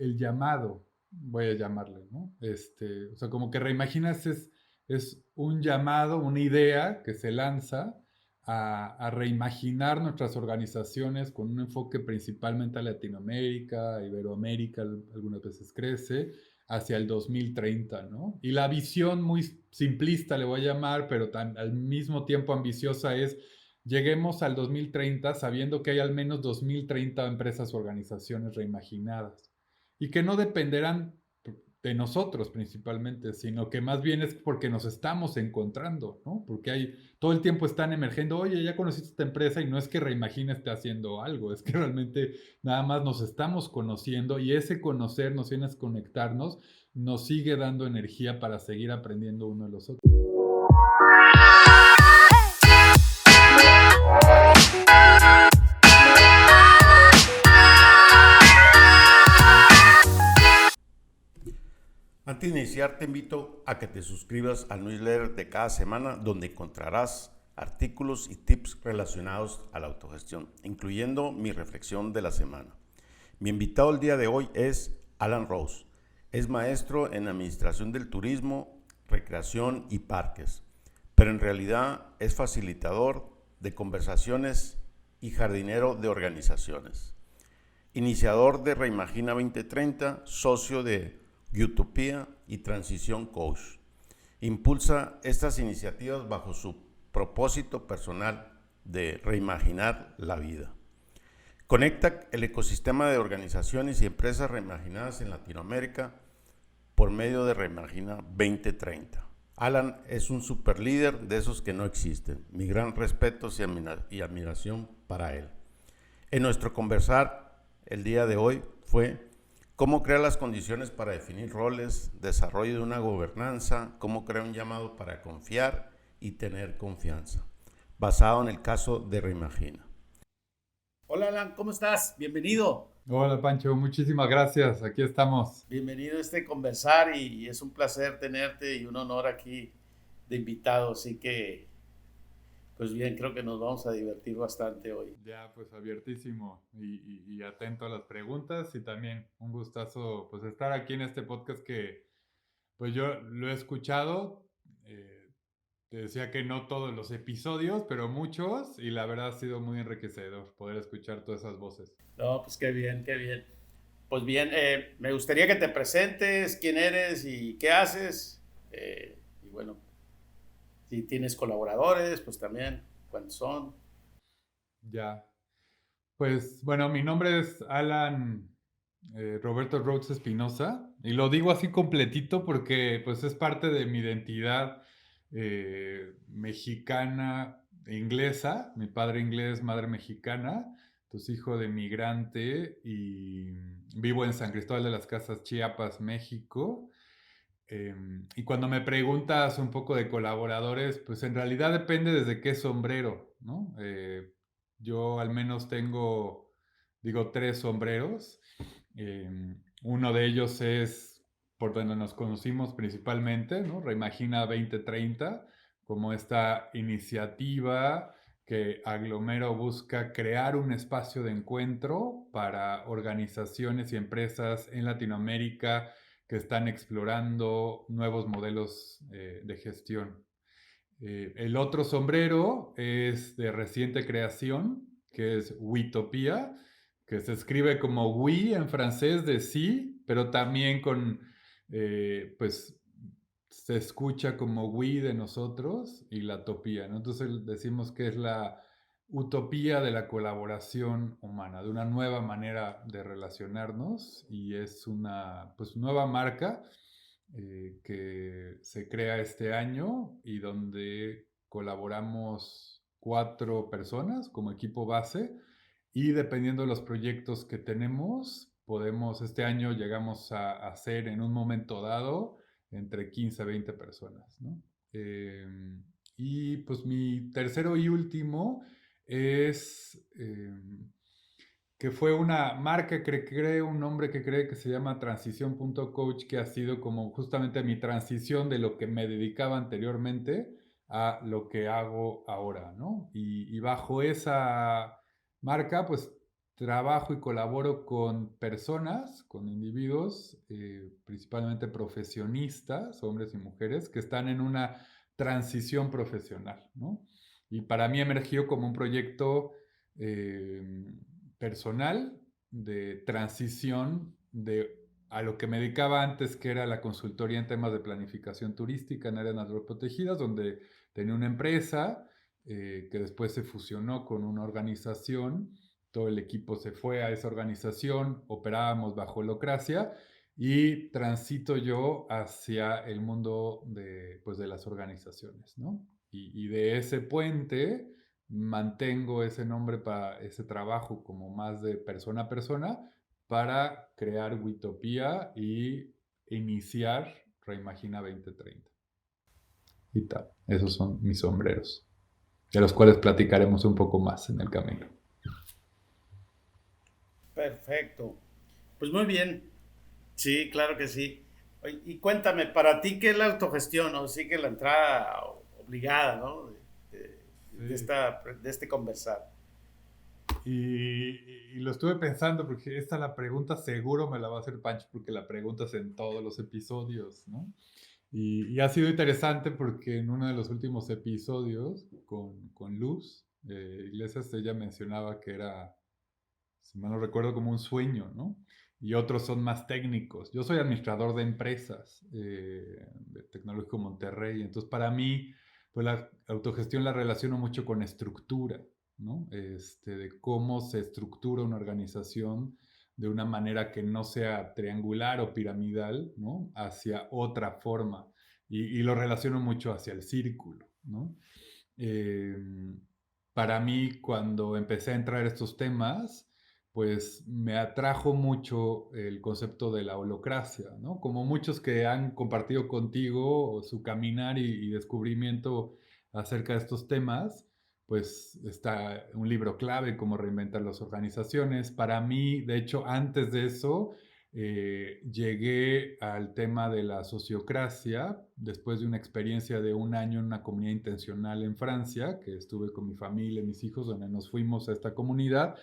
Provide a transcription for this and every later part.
el llamado, voy a llamarle, ¿no? O sea, como que Reimaginas es un llamado, una idea que se lanza a reimaginar nuestras organizaciones con un enfoque principalmente a Latinoamérica, Iberoamérica, algunas veces crece, hacia el 2030, ¿no? Y la visión muy simplista le voy a llamar, pero al mismo tiempo ambiciosa es lleguemos al 2030 sabiendo que hay al menos 2030 empresas o organizaciones reimaginadas y que no dependerán de nosotros principalmente, sino que más bien es porque nos estamos encontrando, ¿no? Porque todo el tiempo están emergiendo, oye, ya conociste esta empresa y no es que Reimagina esté haciendo algo, es que realmente nada más nos estamos conociendo y ese conocernos y ese conectarnos nos sigue dando energía para seguir aprendiendo uno de los otros. Antes de iniciar, te invito a que te suscribas al newsletter de cada semana, donde encontrarás artículos y tips relacionados a la autogestión, incluyendo mi reflexión de la semana. Mi invitado el día de hoy es Alan Rose. Es maestro en Administración del Turismo, Recreación y Parques, pero en realidad es facilitador de conversaciones y jardinero de organizaciones. Iniciador de Reimagina 2030, socio de Utopía y Transición Coach. Impulsa estas iniciativas bajo su propósito personal de reimaginar la vida. Conecta el ecosistema de organizaciones y empresas reimaginadas en Latinoamérica por medio de Reimagina 2030. Alan es un super líder de esos que no existen. Mi gran respeto y admiración para él. En nuestro conversar el día de hoy fue cómo crear las condiciones para definir roles, desarrollo de una gobernanza, cómo crear un llamado para confiar y tener confianza, basado en el caso de Reimagina. Hola Alan, ¿cómo estás? Bienvenido. Hola Pancho, muchísimas gracias, aquí estamos. Bienvenido a este conversar y es un placer tenerte y un honor aquí de invitado, así que pues bien, creo que nos vamos a divertir bastante hoy. Ya, pues abiertísimo y atento a las preguntas y también un gustazo pues estar aquí en este podcast que pues yo lo he escuchado, te decía que no todos los episodios, pero muchos y la verdad ha sido muy enriquecedor poder escuchar todas esas voces. No, pues qué bien, qué bien. Pues bien, me gustaría que te presentes, quién eres y qué haces. Y bueno, si tienes colaboradores, pues también, cuántos son. Ya, pues bueno, mi nombre es Alan Roberto Rhodes Espinosa y lo digo así completito porque pues es parte de mi identidad mexicana e inglesa, mi padre inglés, madre mexicana, pues hijo de migrante y vivo en San Cristóbal de las Casas, Chiapas, México. Y cuando me preguntas un poco de colaboradores, pues en realidad depende desde qué sombrero, ¿no? Yo al menos tengo, digo, tres sombreros. Uno de ellos es por donde nos conocimos principalmente, ¿no? Reimagina 2030, como esta iniciativa que Aglomero busca crear un espacio de encuentro para organizaciones y empresas en Latinoamérica que están explorando nuevos modelos de gestión. El otro sombrero es de reciente creación, que es Witopía, que se escribe como oui en francés de sí, pero también pues se escucha como we de nosotros y la topía, ¿no? Entonces decimos que es la utopía de la colaboración humana, de una nueva manera de relacionarnos y es una pues, nueva marca que se crea este año y donde colaboramos 4 personas como equipo base y dependiendo de los proyectos que tenemos, este año llegamos a hacer en un momento dado entre 15 a 20 personas, ¿no? Eh, y pues mi tercero y último es que fue una marca que cree un nombre que cree que se llama Transición.coach, que ha sido como justamente mi transición de lo que me dedicaba anteriormente a lo que hago ahora, ¿no? Y bajo esa marca, pues trabajo y colaboro con personas, con individuos, principalmente profesionistas, hombres y mujeres, que están en una transición profesional, ¿no? Y para mí emergió como un proyecto personal de transición a lo que me dedicaba antes, que era la consultoría en temas de planificación turística en áreas naturales protegidas, donde tenía una empresa que después se fusionó con una organización. Todo el equipo se fue a esa organización, operábamos bajo holacracia y transito yo hacia el mundo pues, de las organizaciones, ¿no? Y de ese puente mantengo ese nombre para ese trabajo como más de persona a persona para crear Witopía y iniciar Reimagina 2030. Y tal, esos son mis sombreros, de los cuales platicaremos un poco más en el camino. Perfecto. Pues muy bien. Sí, claro que sí. Oye, y cuéntame, para ti, ¿qué es la autogestión? O sí que la entrada obligada, ¿no? Sí. De este conversar. Y lo estuve pensando porque esta la pregunta seguro me la va a hacer Pancho porque la preguntas en todos los episodios, ¿no? Y ha sido interesante porque en uno de los últimos episodios con Luz Iglesias, ella mencionaba que era, si mal no recuerdo, como un sueño, ¿no? Y otros son más técnicos. Yo soy administrador de empresas de Tecnológico Monterrey, entonces para mí, pues la autogestión la relaciono mucho con estructura, ¿no? De cómo se estructura una organización de una manera que no sea triangular o piramidal, ¿no? Hacia otra forma. Y lo relaciono mucho hacia el círculo, ¿no? Eh, para mí, cuando empecé a entrar a estos temas, pues me atrajo mucho el concepto de la holocracia, ¿no? Como muchos que han compartido contigo su caminar y descubrimiento acerca de estos temas, pues está un libro clave, Cómo reinventar las organizaciones. Para mí, de hecho, antes de eso, llegué al tema de la sociocracia después de una experiencia de un año en una comunidad intencional en Francia, que estuve con mi familia y mis hijos, donde nos fuimos a esta comunidad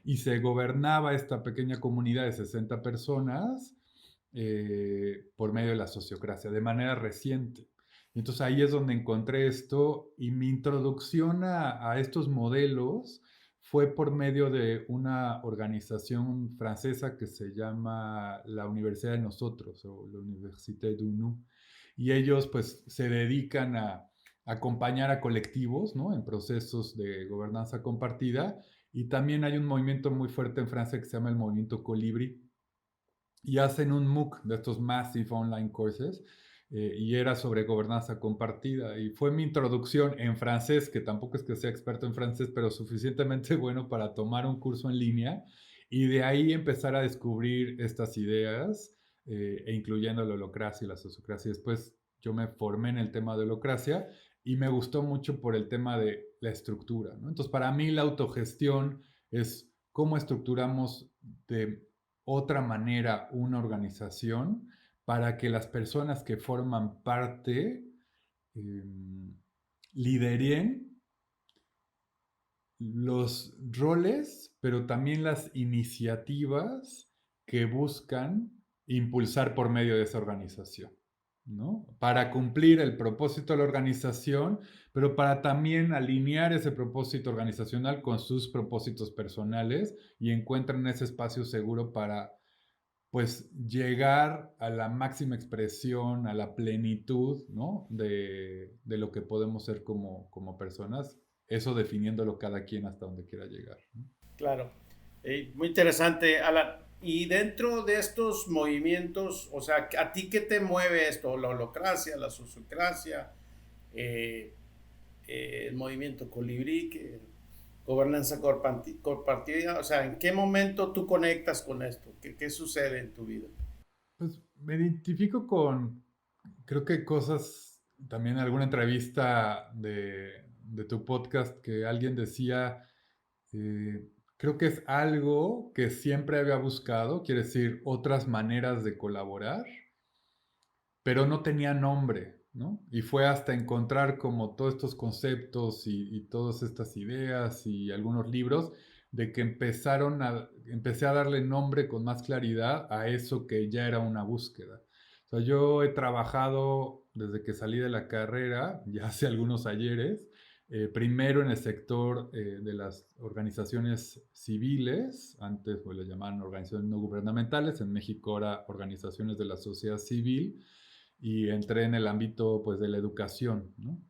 y se gobernaba esta pequeña comunidad de 60 personas por medio de la sociocracia, de manera reciente. Entonces ahí es donde encontré esto y mi introducción a estos modelos fue por medio de una organización francesa que se llama la Universidad de Nosotros o la Université de nous. Y ellos pues se dedican a acompañar a colectivos, ¿no? En procesos de gobernanza compartida. Y también hay un movimiento muy fuerte en Francia que se llama el movimiento Colibri. Y hacen un MOOC de estos Massive Online Courses y era sobre gobernanza compartida. Y fue mi introducción en francés, que tampoco es que sea experto en francés, pero suficientemente bueno para tomar un curso en línea y de ahí empezar a descubrir estas ideas, incluyendo la holocracia y la sociocracia. Después yo me formé en el tema de holocracia y me gustó mucho por el tema de la estructura, ¿no? Entonces, para mí la autogestión es cómo estructuramos de otra manera una organización para que las personas que forman parte eh, lideren los roles, pero también las iniciativas que buscan impulsar por medio de esa organización, ¿no? Para cumplir el propósito de la organización, pero para también alinear ese propósito organizacional con sus propósitos personales y encuentran ese espacio seguro para pues llegar a la máxima expresión, a la plenitud, ¿no? De lo que podemos ser como personas, eso definiéndolo cada quien hasta donde quiera llegar, ¿no? Claro. Muy interesante, Alan. Y dentro de estos movimientos, o sea, ¿a ti qué te mueve esto? ¿La holocracia, la sociocracia, eh, el movimiento colibrí, gobernanza compartida? O sea, ¿en qué momento tú conectas con esto? ¿Qué sucede en tu vida? Pues me identifico con, creo que cosas, también en alguna entrevista de tu podcast que alguien decía, creo que es algo que siempre había buscado, quiere decir, otras maneras de colaborar, pero no tenía nombre, ¿no? Y fue hasta encontrar como todos estos conceptos y todas estas ideas y algunos libros, de que empecé a darle nombre con más claridad a eso que ya era una búsqueda. O sea, yo he trabajado desde que salí de la carrera, ya hace algunos ayeres, primero en el sector de las organizaciones civiles, antes pues, le llamaban organizaciones no gubernamentales, en México ahora organizaciones de la sociedad civil, y entré en el ámbito pues, de la educación, ¿no?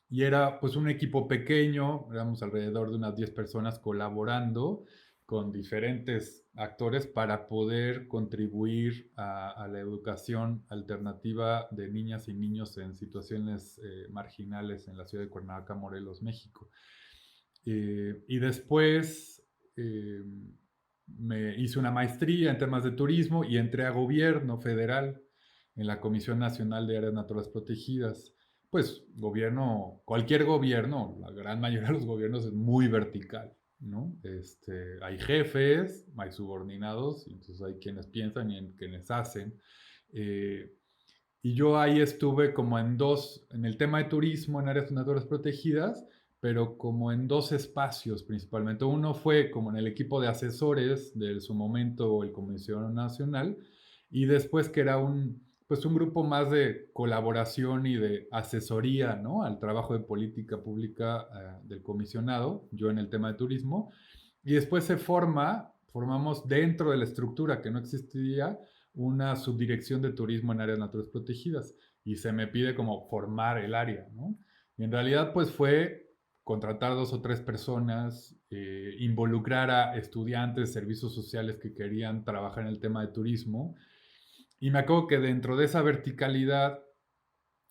Y era pues un equipo pequeño, éramos alrededor de unas 10 personas colaborando con diferentes actores para poder contribuir a la educación alternativa de niñas y niños en situaciones marginales en la ciudad de Cuernavaca, Morelos, México. Y después eh, me hice una maestría en temas de turismo y entré a gobierno federal en la Comisión Nacional de Áreas Naturales Protegidas. Pues gobierno, cualquier gobierno, la gran mayoría de los gobiernos es muy vertical, ¿no? Hay jefes, hay subordinados, y entonces hay quienes piensan y quienes hacen. Eh, y yo ahí estuve como en el tema de turismo en áreas naturales protegidas, pero como en dos espacios principalmente. Uno fue como en el equipo de asesores de su momento el Comisionado Nacional, y después que era pues un grupo más de colaboración y de asesoría, ¿no? Al trabajo de política pública del comisionado, yo en el tema de turismo, y después formamos dentro de la estructura que no existía una subdirección de turismo en áreas naturales protegidas y se me pide como formar el área, ¿no? Y en realidad pues fue contratar 2 o 3 personas, involucrar a estudiantes, servicios sociales que querían trabajar en el tema de turismo. Y me acuerdo que dentro de esa verticalidad,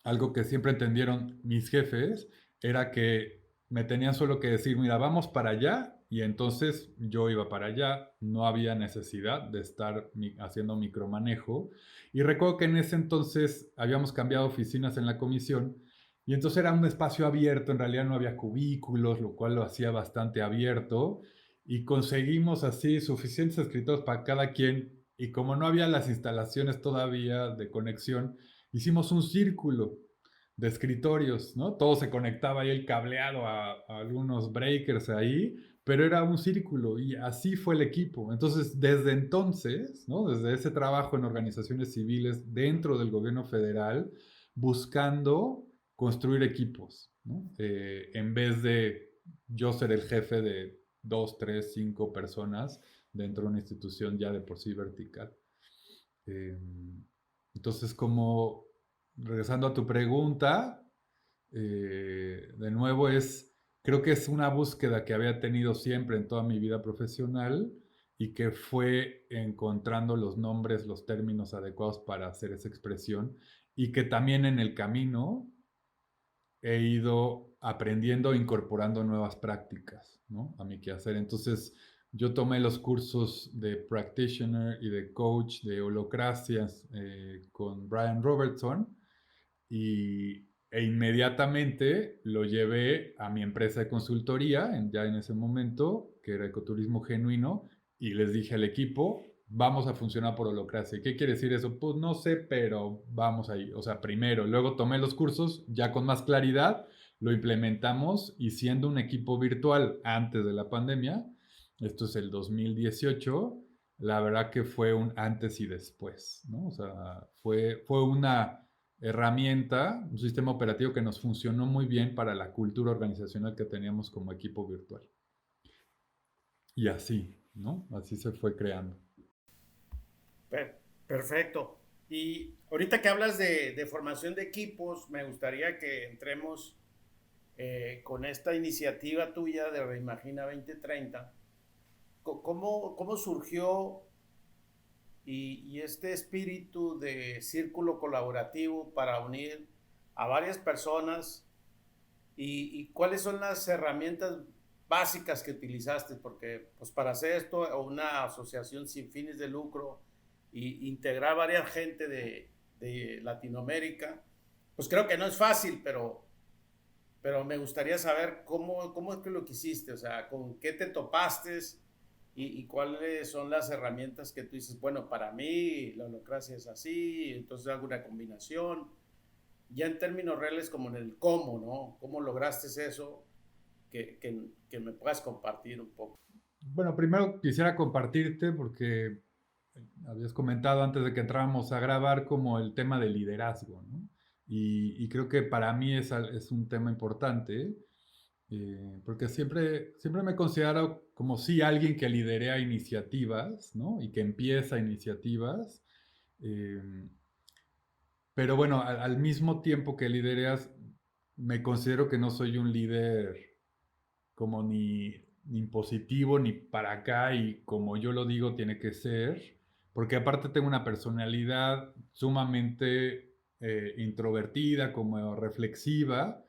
algo que siempre entendieron mis jefes era que me tenían solo que decir, mira, vamos para allá, y entonces yo iba para allá, no había necesidad de estar haciendo micromanejo. Y recuerdo que en ese entonces habíamos cambiado oficinas en la comisión, y entonces era un espacio abierto, en realidad no había cubículos, lo cual lo hacía bastante abierto, y conseguimos así suficientes escritores para cada quien, y como no había las instalaciones todavía de conexión, hicimos un círculo de escritorios, ¿no? Todo se conectaba ahí el cableado a algunos breakers ahí, pero era un círculo y así fue el equipo. Entonces, desde entonces, ¿no? Desde ese trabajo en organizaciones civiles dentro del gobierno federal, buscando construir equipos, ¿no? En vez de yo ser el jefe de 2, 3, 5 personas dentro de una institución ya de por sí vertical. Eh, entonces, como regresando a tu pregunta, de nuevo creo que es una búsqueda que había tenido siempre en toda mi vida profesional y que fue encontrando los nombres, los términos adecuados para hacer esa expresión, y que también en el camino he ido aprendiendo e incorporando nuevas prácticas, ¿no? A mi quehacer. Entonces, yo tomé los cursos de practitioner y de coach de holocracias con Brian Robertson, e inmediatamente lo llevé a mi empresa de consultoría, ya en ese momento, que era Ecoturismo Genuino, y les dije al equipo, vamos a funcionar por holocracia. ¿Qué quiere decir eso? Pues no sé, pero vamos ahí. O sea, primero, luego tomé los cursos ya con más claridad, lo implementamos, y siendo un equipo virtual antes de la pandemia, esto es el 2018, la verdad que fue un antes y después, ¿no? O sea, fue una herramienta, un sistema operativo que nos funcionó muy bien para la cultura organizacional que teníamos como equipo virtual. Y así, ¿no? Así se fue creando. Perfecto. Y ahorita que hablas de formación de equipos, me gustaría que entremos con esta iniciativa tuya de Reimagina 2030. ¿Cómo surgió y este espíritu de círculo colaborativo para unir a varias personas y cuáles son las herramientas básicas que utilizaste? Porque pues para hacer esto, una asociación sin fines de lucro y integrar varias gente de Latinoamérica, pues creo que no es fácil, pero me gustaría saber cómo es que lo quisiste, o sea, con qué te topaste y cuáles son las herramientas que tú dices, bueno, para mí la holacracia es así, entonces hago una combinación, ya en términos reales como en el cómo, ¿no? ¿Cómo lograste eso? que me puedas compartir un poco. Bueno, primero quisiera compartirte porque habías comentado antes de que entráramos a grabar como el tema del liderazgo, ¿no? Y creo que para mí es un tema importante, porque siempre me he considerado como si alguien que liderea iniciativas, ¿no? Y que empieza iniciativas. eh, pero bueno, al mismo tiempo que lidereas, me considero que no soy un líder como ni impositivo ni para acá y como yo lo digo tiene que ser, porque aparte tengo una personalidad sumamente introvertida, como reflexiva,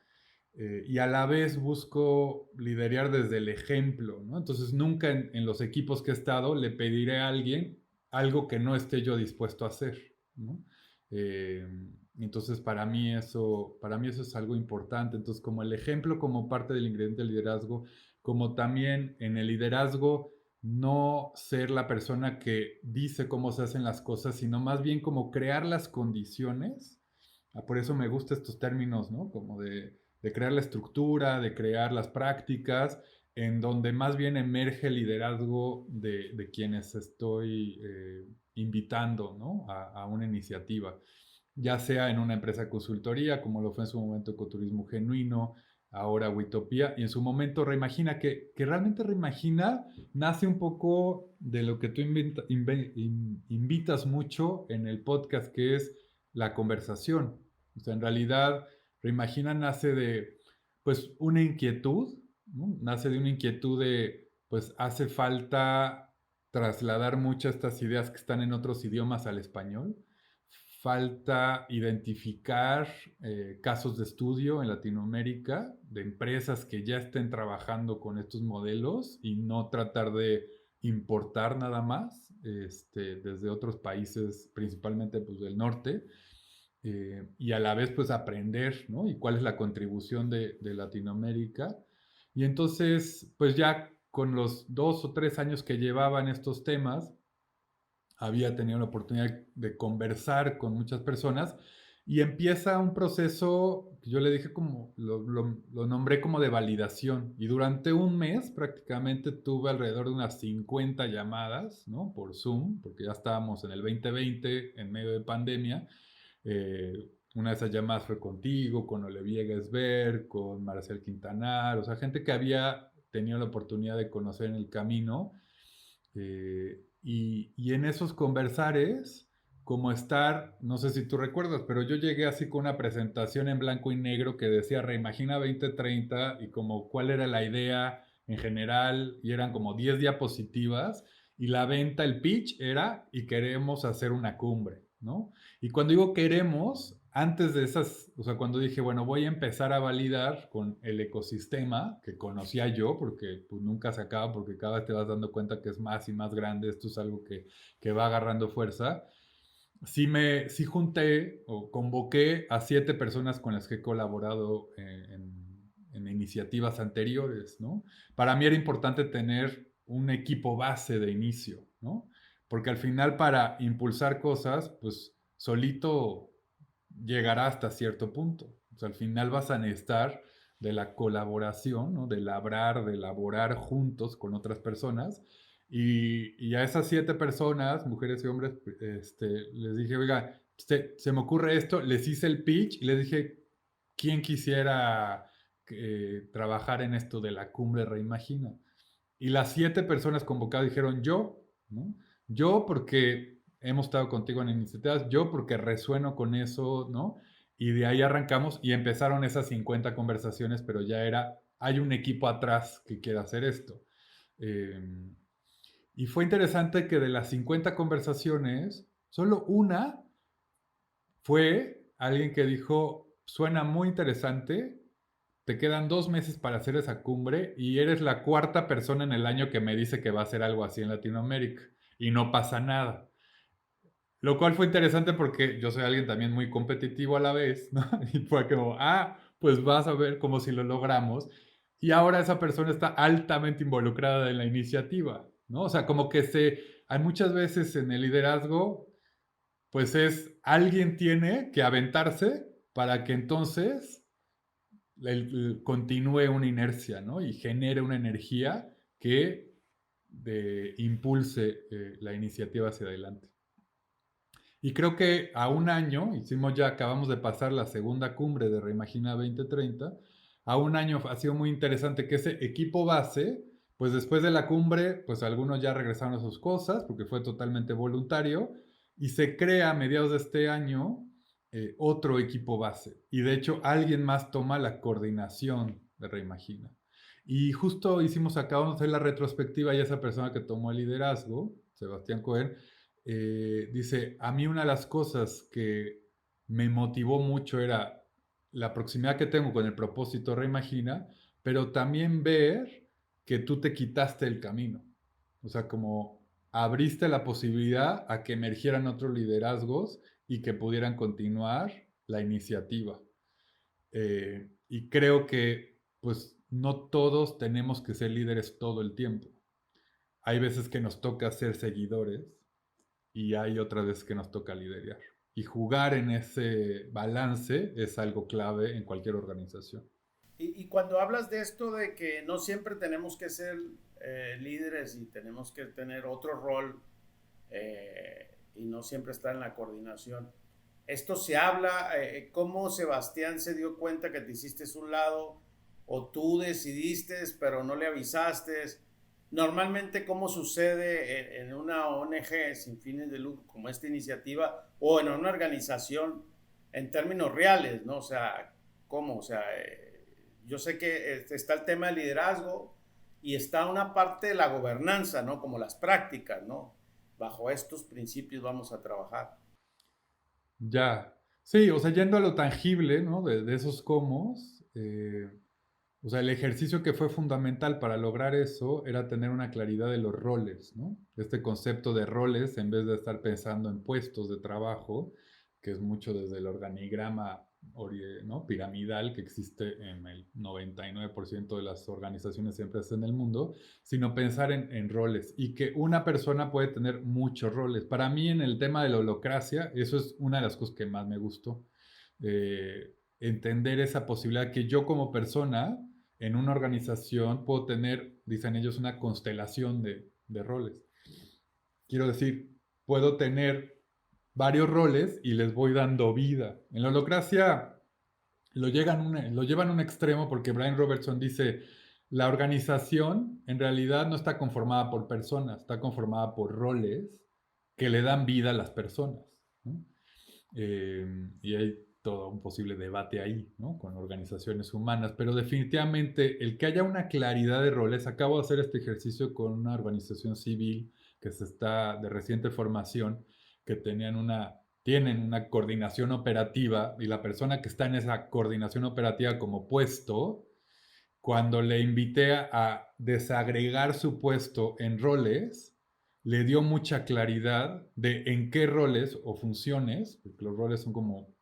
y a la vez busco liderar desde el ejemplo, ¿no? Entonces nunca en los equipos que he estado le pediré a alguien algo que no esté yo dispuesto a hacer, ¿no? Eh, entonces para mí eso es algo importante. Entonces como el ejemplo como parte del ingrediente del liderazgo, como también en el liderazgo no ser la persona que dice cómo se hacen las cosas, sino más bien como crear las condiciones. Por eso me gustan estos términos, ¿no? Como de crear la estructura, de crear las prácticas, en donde más bien emerge el liderazgo de quienes estoy invitando, ¿no? A una iniciativa, ya sea en una empresa de consultoría, como lo fue en su momento Ecoturismo Genuino, ahora Witopía, y en su momento Reimagina, que realmente Reimagina nace un poco de lo que tú invitas mucho en el podcast, que es la conversación. O sea, en realidad Reimagina nace de, pues, una inquietud, ¿no? Nace de una inquietud de, pues, hace falta trasladar muchas de estas ideas que están en otros idiomas al español. Falta identificar casos de estudio en Latinoamérica de empresas que ya estén trabajando con estos modelos y no tratar de importar nada más desde otros países, principalmente pues, del norte, y a la vez pues aprender, ¿no? Y cuál es la contribución de Latinoamérica. Y entonces, pues ya con los 2 o 3 años que llevaba en estos temas, había tenido la oportunidad de conversar con muchas personas y empieza un proceso que yo le dije como, lo nombré como de validación. Y durante un mes prácticamente tuve alrededor de unas 50 llamadas, ¿no? Por Zoom, porque ya estábamos en el 2020, en medio de pandemia. Una de esas llamadas fue contigo, con Olivier Gesber, con Marcel Quintanar, o sea, gente que había tenido la oportunidad de conocer en el camino. Y en esos conversares, como estar, no sé si tú recuerdas, pero yo llegué así con una presentación en blanco y negro que decía Reimagina 2030 y como cuál era la idea en general, y eran como 10 diapositivas, y la venta, el pitch era, y queremos hacer una cumbre, ¿no? Y cuando digo queremos, antes de esas, o sea, cuando dije, bueno, voy a empezar a validar con el ecosistema que conocía yo, porque pues nunca se acaba, porque cada vez te vas dando cuenta que es más y más grande, esto es algo que va agarrando fuerza. Sí junté o convoqué a 7 personas con las que he colaborado en iniciativas anteriores, ¿no? Para mí era importante tener un equipo base de inicio, ¿no? Porque al final para impulsar cosas, pues solito llegará hasta cierto punto. O sea, al final vas a necesitar de la colaboración, ¿no? De labrar, de elaborar juntos con otras personas. Y a esas 7 personas, mujeres y hombres, les dije, oiga, se me ocurre esto, les hice el pitch y les dije, ¿quién quisiera trabajar en esto de la cumbre Reimagina? Y las 7 personas convocadas dijeron yo, ¿no? Yo porque hemos estado contigo en iniciativas, yo porque resueno con eso, ¿no? Y de ahí arrancamos y empezaron esas 50 conversaciones, pero ya era, hay un equipo atrás que quiere hacer esto. Eh, y fue interesante que de las 50 conversaciones, solo una fue alguien que dijo, suena muy interesante, te quedan 2 meses para hacer esa cumbre y eres la cuarta persona en el año que me dice que va a hacer algo así en Latinoamérica y no pasa nada. Lo cual fue interesante porque yo soy alguien también muy competitivo a la vez, ¿no? Y fue como, pues vas a ver como si lo logramos. Y ahora esa persona está altamente involucrada en la iniciativa, ¿no? O sea, como que hay muchas veces en el liderazgo, pues alguien tiene que aventarse para que entonces continúe una inercia, ¿no? Y genere una energía que impulse la iniciativa hacia adelante. Y creo que a un año, acabamos de pasar la segunda cumbre de Reimagina 2030, a un año ha sido muy interesante que ese equipo base, pues después de la cumbre, pues algunos ya regresaron a sus cosas porque fue totalmente voluntario y se crea a mediados de este año otro equipo base. Y de hecho alguien más toma la coordinación de Reimagina. Y justo acabamos de hacer la retrospectiva y esa persona que tomó el liderazgo, Sebastián Cohen, dice, a mí una de las cosas que me motivó mucho era la proximidad que tengo con el propósito Reimagina, pero también ver que tú te quitaste el camino. O sea, como abriste la posibilidad a que emergieran otros liderazgos y que pudieran continuar la iniciativa. Y creo que, pues, no todos tenemos que ser líderes todo el tiempo. Hay veces que nos toca ser seguidores y hay otras veces que nos toca liderar. Y jugar en ese balance es algo clave en cualquier organización. Y cuando hablas de esto de que no siempre tenemos que ser líderes y tenemos que tener otro rol y no siempre estar en la coordinación, esto se habla, ¿cómo Sebastián se dio cuenta que te hiciste un lado o tú decidiste pero no le avisaste? Normalmente, ¿cómo sucede en una ONG sin fines de lucro como esta iniciativa o en una organización en términos reales, ¿no? O sea, ¿cómo? O sea, yo sé que está el tema del liderazgo y está una parte de la gobernanza, ¿no? Como las prácticas, ¿no? Bajo estos principios vamos a trabajar. Ya. Sí, o sea, yendo a lo tangible, ¿no? De esos cómo, o sea, el ejercicio que fue fundamental para lograr eso era tener una claridad de los roles, ¿no? Este concepto de roles, en vez de estar pensando en puestos de trabajo, que es mucho desde el organigrama, ¿no? Piramidal que existe en el 99% de las organizaciones y empresas en el mundo, sino pensar en roles y que una persona puede tener muchos roles. Para mí, en el tema de la holacracia, eso es una de las cosas que más me gustó. Entender esa posibilidad que yo como persona en una organización puedo tener, dicen ellos, una constelación de roles. Quiero decir, puedo tener varios roles y les voy dando vida. En la holacracia lo llevan a un extremo porque Brian Robertson dice, la organización en realidad no está conformada por personas, está conformada por roles que le dan vida a las personas, ¿no? Y hay todo un posible debate ahí, ¿no? Con organizaciones humanas, pero definitivamente el que haya una claridad de roles, acabo de hacer este ejercicio con una organización civil que está de reciente formación, que tienen una coordinación operativa y la persona que está en esa coordinación operativa como puesto, cuando le invité a desagregar su puesto en roles, le dio mucha claridad de en qué roles o funciones, porque los roles son como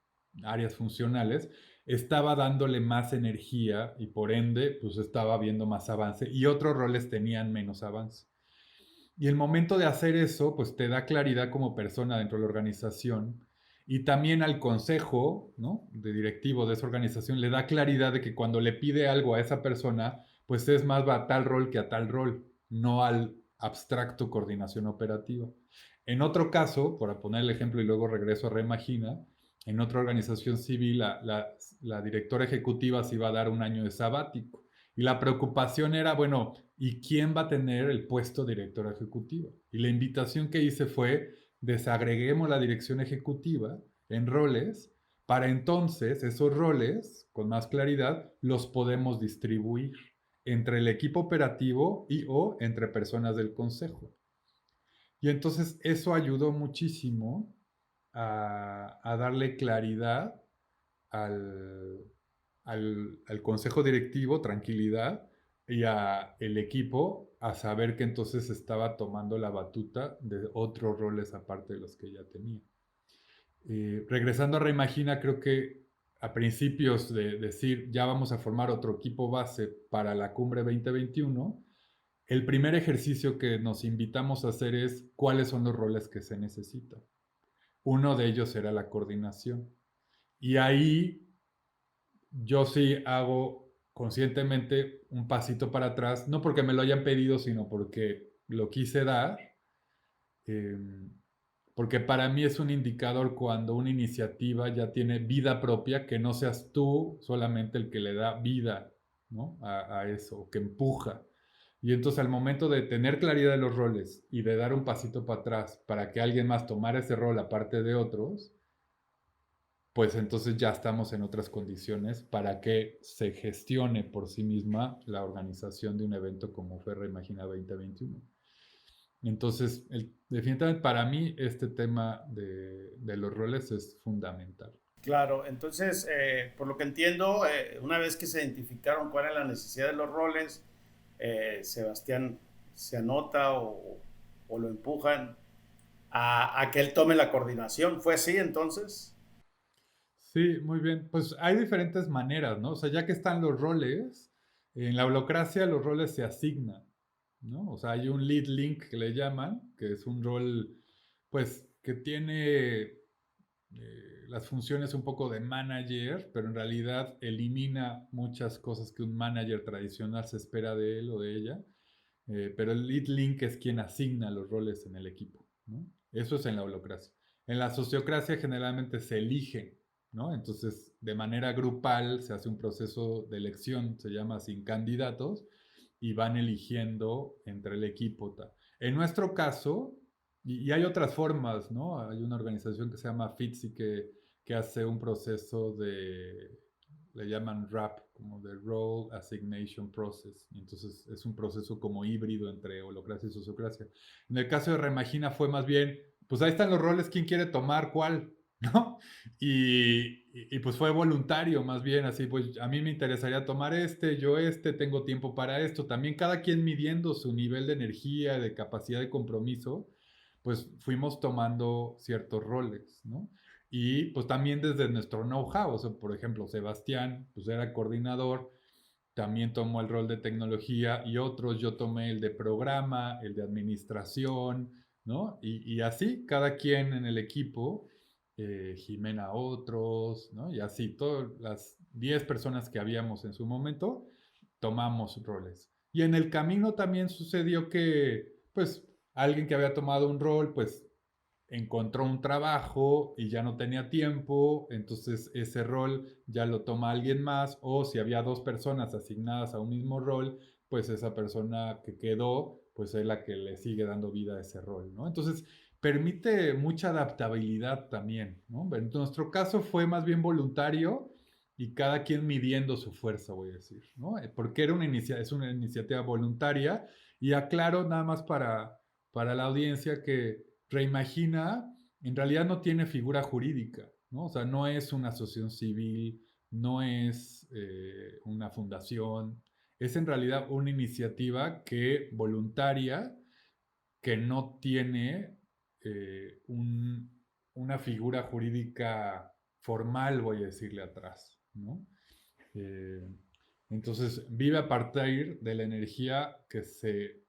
áreas funcionales, estaba dándole más energía y por ende pues estaba viendo más avance y otros roles tenían menos avance. Y el momento de hacer eso pues te da claridad como persona dentro de la organización y también al consejo, ¿no? De directivo de esa organización le da claridad de que cuando le pide algo a esa persona pues es más a tal rol que a tal rol, no al abstracto coordinación operativa. En otro caso, para poner el ejemplo y luego regreso a Reimagina, en otra organización civil la directora ejecutiva se iba a dar un año de sabático y la preocupación era, bueno, ¿y quién va a tener el puesto de directora ejecutiva? Y la invitación que hice fue, desagreguemos la dirección ejecutiva en roles, para entonces esos roles, con más claridad, los podemos distribuir entre el equipo operativo y o entre personas del consejo. Y entonces eso ayudó muchísimo a darle claridad al consejo directivo, tranquilidad, y al equipo a saber que entonces estaba tomando la batuta de otros roles aparte de los que ya tenía. Regresando a Reimagina, creo que a principios de decir ya vamos a formar otro equipo base para la cumbre 2021, el primer ejercicio que nos invitamos a hacer es cuáles son los roles que se necesitan. Uno de ellos era la coordinación. Y ahí yo sí hago conscientemente un pasito para atrás, no porque me lo hayan pedido, sino porque lo quise dar, eh, porque para mí es un indicador cuando una iniciativa ya tiene vida propia, que no seas tú solamente el que le da vida, ¿no? a eso, que empuja. Y entonces al momento de tener claridad de los roles y de dar un pasito para atrás para que alguien más tomara ese rol aparte de otros, pues entonces ya estamos en otras condiciones para que se gestione por sí misma la organización de un evento como fue Reimagina 2021. Entonces, definitivamente para mí este tema de los roles es fundamental. Claro, entonces, por lo que entiendo, una vez que se identificaron cuál era la necesidad de los roles, Sebastián se anota o lo empujan a que él tome la coordinación. ¿Fue así entonces? Sí, muy bien. Pues hay diferentes maneras, ¿no? O sea, ya que están los roles, en la holocracia los roles se asignan, ¿no? O sea, hay un lead link que le llaman, que es un rol, pues, que tiene las funciones un poco de manager, pero en realidad elimina muchas cosas que un manager tradicional se espera de él o de ella. Pero el lead link es quien asigna los roles en el equipo, ¿no? Eso es en la holocracia. En la sociocracia generalmente se elige, ¿no? Entonces, de manera grupal se hace un proceso de elección, se llama sin candidatos, y van eligiendo entre el equipo. En nuestro caso, y hay otras formas, ¿no? Hay una organización que se llama FITSI que hace un proceso le llaman RAP, como de Role Assignation Process. Y entonces es un proceso como híbrido entre holocracia y sociocracia. En el caso de Remagina fue más bien, pues ahí están los roles, ¿quién quiere tomar cuál? ¿No? Y pues fue voluntario, más bien, así, pues a mí me interesaría tomar yo tengo tiempo para esto. También cada quien midiendo su nivel de energía, de capacidad de compromiso, pues fuimos tomando ciertos roles, ¿no? Y pues también desde nuestro know-how, o sea, por ejemplo, Sebastián, pues era coordinador, también tomó el rol de tecnología y otros, yo tomé el de programa, el de administración, ¿no? Y así, cada quien en el equipo, Jimena otros, ¿no? Y así, todas las 10 personas que habíamos en su momento, tomamos roles. Y en el camino también sucedió que, pues, alguien que había tomado un rol, pues, encontró un trabajo y ya no tenía tiempo, entonces ese rol ya lo toma alguien más, o si había dos personas asignadas a un mismo rol, pues esa persona que quedó, pues es la que le sigue dando vida a ese rol, ¿no? Entonces, permite mucha adaptabilidad también, ¿no? En nuestro caso fue más bien voluntario y cada quien midiendo su fuerza, voy a decir, ¿no? Porque es una iniciativa voluntaria y aclaro nada más para la audiencia que Reimagina en realidad no tiene figura jurídica, ¿no? O sea, no es una asociación civil, no es una fundación, es en realidad una iniciativa voluntaria que no tiene una figura jurídica formal, voy a decirle atrás, ¿no? Eh, entonces vive a partir de la energía que se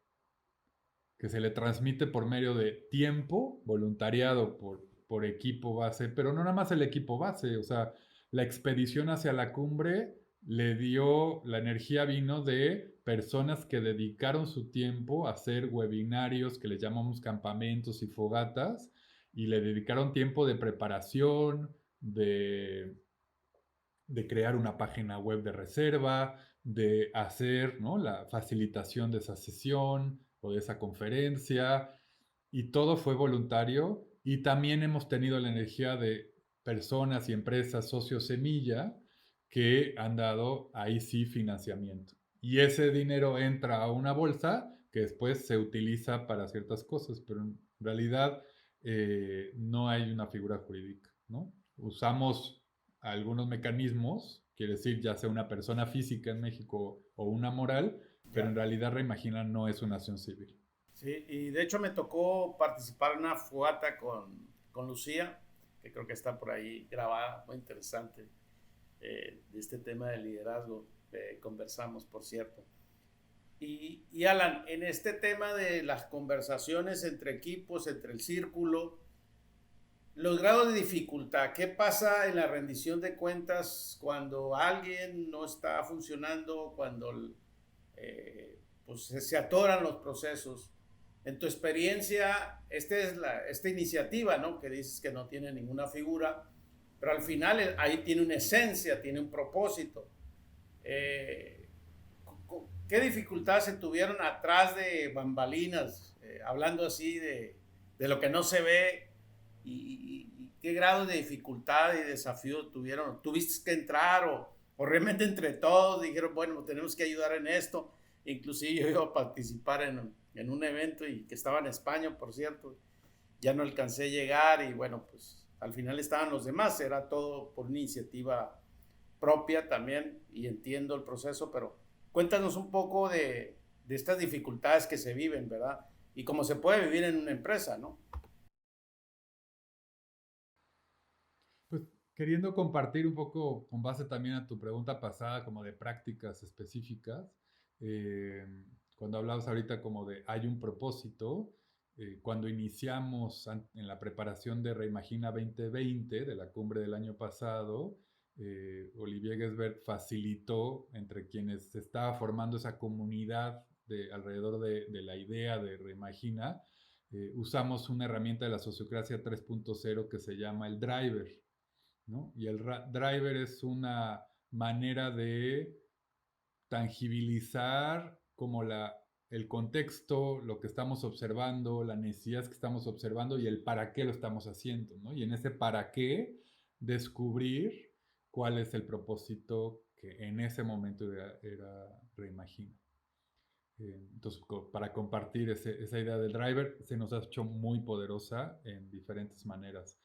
le transmite por medio de tiempo, voluntariado por equipo base, pero no nada más el equipo base, o sea, la expedición hacia la cumbre le dio, la energía vino de personas que dedicaron su tiempo a hacer webinarios que les llamamos campamentos y fogatas, y le dedicaron tiempo de preparación, de crear una página web de reserva, de hacer, ¿no?, la facilitación de esa sesión o de esa conferencia, y todo fue voluntario. Y también hemos tenido la energía de personas y empresas socios semilla que han dado ahí sí financiamiento. Y ese dinero entra a una bolsa que después se utiliza para ciertas cosas, pero en realidad no hay una figura jurídica, ¿no? Usamos algunos mecanismos, quiere decir ya sea una persona física en México o una moral, pero en Ya. realidad Reimagina no es una acción civil. Sí, y de hecho me tocó participar en una fogata con Lucía, que creo que está por ahí grabada, muy interesante, de este tema del liderazgo. Conversamos, por cierto. Y Alan, en este tema de las conversaciones entre equipos, entre el círculo, los grados de dificultad. ¿Qué pasa en la rendición de cuentas cuando alguien no está funcionando, cuando pues se atoran los procesos? En tu experiencia, esta iniciativa, ¿no? Que dices que no tiene ninguna figura, pero al final ahí tiene una esencia, tiene un propósito. Eh, ¿Qué dificultades se tuvieron atrás de bambalinas, hablando así de lo que no se ve? ¿Y qué grado de dificultad y desafío tuvieron? ¿Tuviste que entrar o realmente entre todos dijeron, bueno, tenemos que ayudar en esto? Inclusive yo iba a participar en un evento y que estaba en España, por cierto. Ya no alcancé a llegar y bueno, pues al final estaban los demás. Era todo por una iniciativa propia también y entiendo el proceso, pero cuéntanos un poco de estas dificultades que se viven, ¿verdad? Y cómo se puede vivir en una empresa, ¿no? Pues queriendo compartir un poco con base también a tu pregunta pasada, como de prácticas específicas, eh, cuando hablabas ahorita como de hay un propósito, cuando iniciamos en la preparación de Reimagina 2020, de la cumbre del año pasado, Olivier Gesbert facilitó entre quienes se estaba formando esa comunidad alrededor de la idea de Reimagina, usamos una herramienta de la sociocracia 3.0 que se llama el driver, ¿no? Y el driver es una manera de tangibilizar como el contexto, lo que estamos observando, las necesidades que estamos observando y el para qué lo estamos haciendo, ¿no? Y en ese para qué descubrir cuál es el propósito que en ese momento era Reimagina. Entonces, para compartir esa idea del driver, se nos ha hecho muy poderosa en diferentes maneras.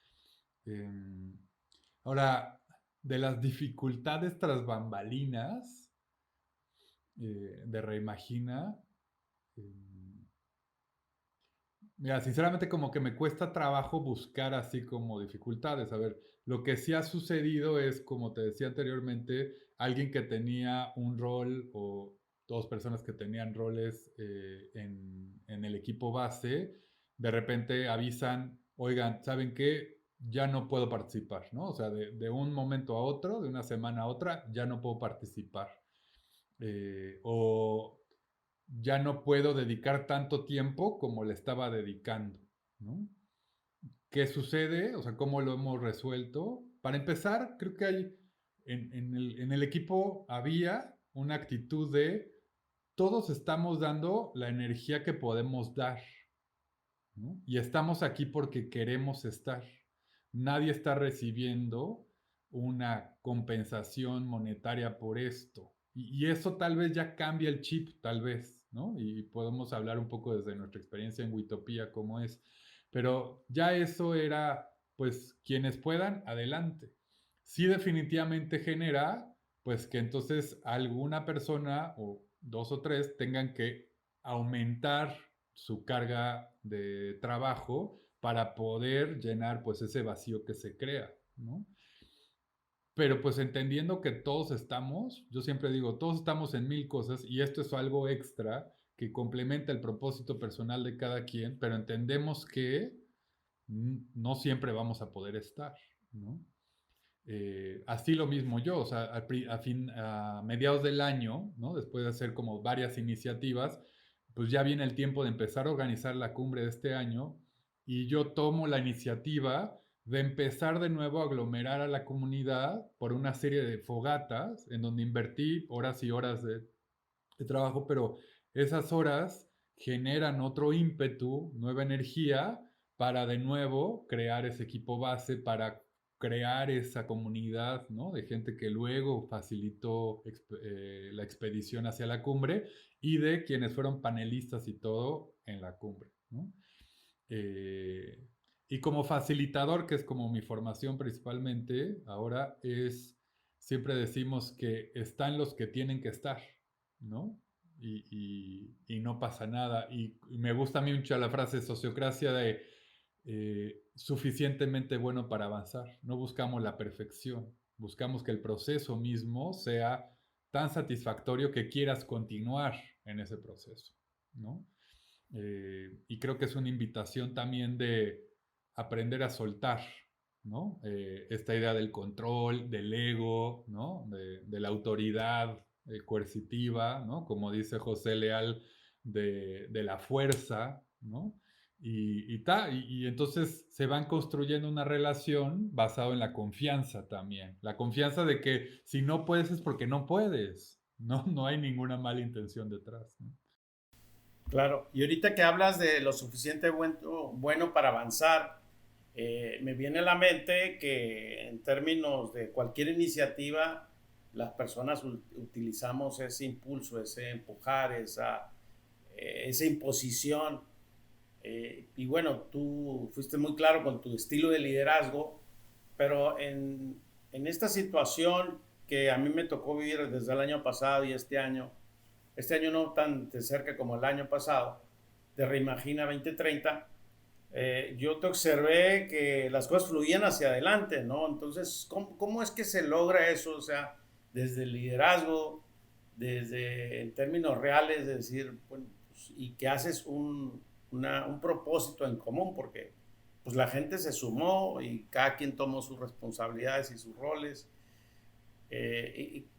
Ahora, de las dificultades tras bambalinas de Reimagina, eh, mira, sinceramente como que me cuesta trabajo buscar así como dificultades. A ver, lo que sí ha sucedido es, como te decía anteriormente, alguien que tenía un rol o dos personas que tenían roles en el equipo base, de repente avisan, oigan, ¿saben qué? Ya no puedo participar, ¿no? O sea, de un momento a otro, de una semana a otra, ya no puedo participar. O ya no puedo dedicar tanto tiempo como le estaba dedicando, ¿no? ¿Qué sucede? O sea, ¿cómo lo hemos resuelto? Para empezar, creo que hay, en el equipo había una actitud de todos estamos dando la energía que podemos dar, ¿no? Y estamos aquí porque queremos estar. Nadie está recibiendo una compensación monetaria por esto. Y eso tal vez ya cambia el chip, tal vez, ¿no? Y podemos hablar un poco desde nuestra experiencia en Witopía cómo es. Pero ya eso era, pues, quienes puedan, adelante. Sí definitivamente genera, pues, que entonces alguna persona o dos o tres tengan que aumentar su carga de trabajo para poder llenar pues ese vacío que se crea, ¿no? Pero pues entendiendo que todos estamos, yo siempre digo, todos estamos en mil cosas y esto es algo extra que complementa el propósito personal de cada quien, pero entendemos que no siempre vamos a poder estar, ¿no? Así lo mismo yo, o sea, a mediados del año, ¿no? Después de hacer como varias iniciativas, pues ya viene el tiempo de empezar a organizar la cumbre de este año y yo tomo la iniciativa de empezar de nuevo a aglomerar a la comunidad por una serie de fogatas en donde invertí horas y horas de trabajo, pero esas horas generan otro ímpetu, nueva energía para de nuevo crear ese equipo base, para crear esa comunidad, ¿no? De gente que luego facilitó la expedición hacia la cumbre y de quienes fueron panelistas y todo en la cumbre, ¿no? Eh, y como facilitador, que es como mi formación principalmente, ahora es, siempre decimos que están los que tienen que estar, ¿no? Y no pasa nada. Y me gusta a mí mucho la frase sociocracia de suficientemente bueno para avanzar. No buscamos la perfección, buscamos que el proceso mismo sea tan satisfactorio que quieras continuar en ese proceso, ¿no? Y creo que es una invitación también de aprender a soltar, ¿no? Esta idea del control, del ego, ¿no? De la autoridad coercitiva, ¿no? Como dice José Leal, de la fuerza, ¿no? Y entonces se van construyendo una relación basada en la confianza también. La confianza de que si no puedes es porque no puedes, ¿no? No hay ninguna mala intención detrás, ¿no? Claro, y ahorita que hablas de lo suficiente bueno para avanzar, me viene a la mente que en términos de cualquier iniciativa, las personas utilizamos ese impulso, ese empujar, esa imposición. Y bueno, tú fuiste muy claro con tu estilo de liderazgo, pero en esta situación que a mí me tocó vivir desde el año pasado y este año no tan de cerca como el año pasado, de Reimagina 2030, yo te observé que las cosas fluían hacia adelante, ¿no? Entonces, ¿cómo es que se logra eso? O sea, desde el liderazgo, desde en términos reales, de decir, bueno, pues, y que haces un propósito en común, porque pues la gente se sumó y cada quien tomó sus responsabilidades y sus roles.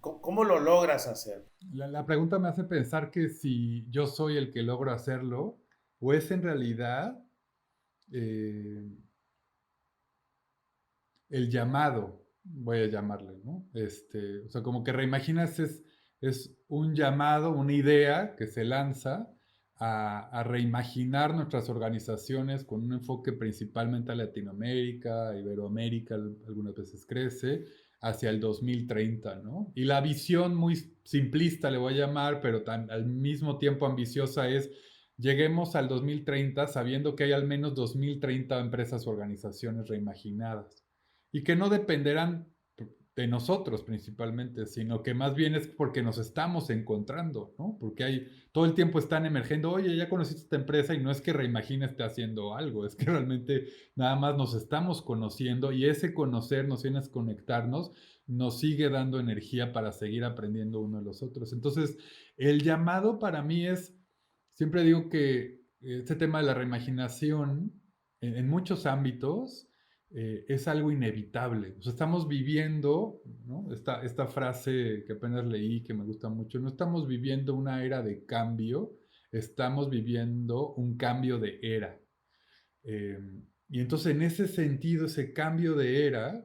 ¿Cómo lo logras hacer? La pregunta me hace pensar que si yo soy el que logro hacerlo, o es en realidad eh, el llamado, voy a llamarle, ¿no? O sea, como que reimaginas es un llamado, una idea que se lanza a reimaginar nuestras organizaciones con un enfoque principalmente a Latinoamérica, Iberoamérica, algunas veces crece, hacia el 2030, ¿no? Y la visión muy simplista le voy a llamar, pero al mismo tiempo ambiciosa es lleguemos al 2030 sabiendo que hay al menos 2030 empresas o organizaciones reimaginadas y que no dependerán de nosotros principalmente, sino que más bien es porque nos estamos encontrando, ¿no? Porque todo el tiempo están emergiendo, oye, ya conociste esta empresa y no es que Reimagina esté haciendo algo, es que realmente nada más nos estamos conociendo y ese conocernos y ese conectarnos nos sigue dando energía para seguir aprendiendo uno de los otros. Entonces, el llamado para mí siempre digo que este tema de la reimaginación en muchos ámbitos, es algo inevitable. O sea, estamos viviendo, ¿no? Esta frase que apenas leí que me gusta mucho, no estamos viviendo una era de cambio, estamos viviendo un cambio de era. Eh, y entonces en ese sentido, ese cambio de era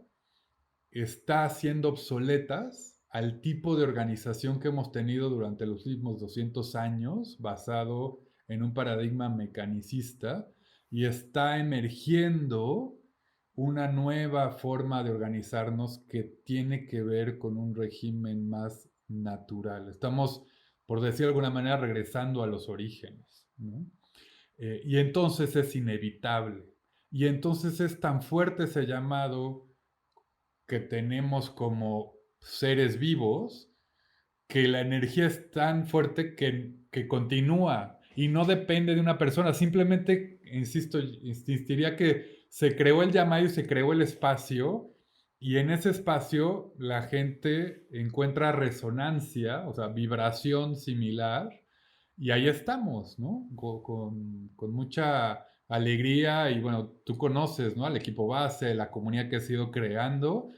está haciendo obsoletas al tipo de organización que hemos tenido durante los últimos 200 años, basado en un paradigma mecanicista, y está emergiendo una nueva forma de organizarnos que tiene que ver con un régimen más natural. Estamos, por decir de alguna manera, regresando a los orígenes, ¿no? Y entonces es inevitable. Y entonces es tan fuerte ese llamado que tenemos como seres vivos, que la energía es tan fuerte que continúa y no depende de una persona. Simplemente, insisto, insistiría que se creó el llamado y se creó el espacio y en ese espacio la gente encuentra resonancia, o sea, vibración similar y ahí estamos, ¿no? Con mucha alegría y bueno, tú conoces, ¿no? Al equipo base, la comunidad que ha sido creando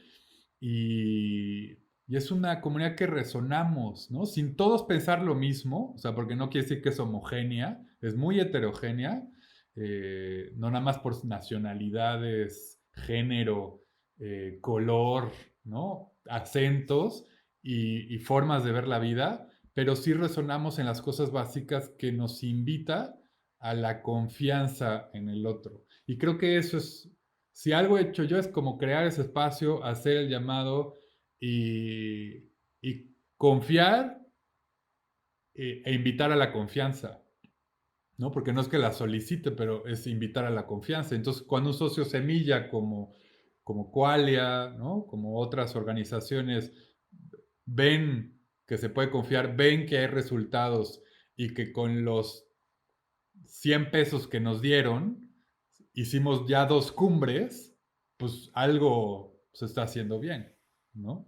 y, y es una comunidad que resonamos, ¿no? Sin todos pensar lo mismo, o sea, porque no quiere decir que es homogénea, es muy heterogénea, no nada más por nacionalidades, género, color, ¿no? Acentos y formas de ver la vida, pero sí resonamos en las cosas básicas que nos invita a la confianza en el otro. Y creo que eso es, si algo he hecho yo es como crear ese espacio, hacer el llamado y confiar e invitar a la confianza, ¿no? Porque no es que la solicite, pero es invitar a la confianza. Entonces, cuando un socio semilla como Qualia, ¿no? Como otras organizaciones ven que se puede confiar, ven que hay resultados y que con los 100 pesos que nos dieron, hicimos ya 2 cumbres, pues algo se está haciendo bien, ¿no?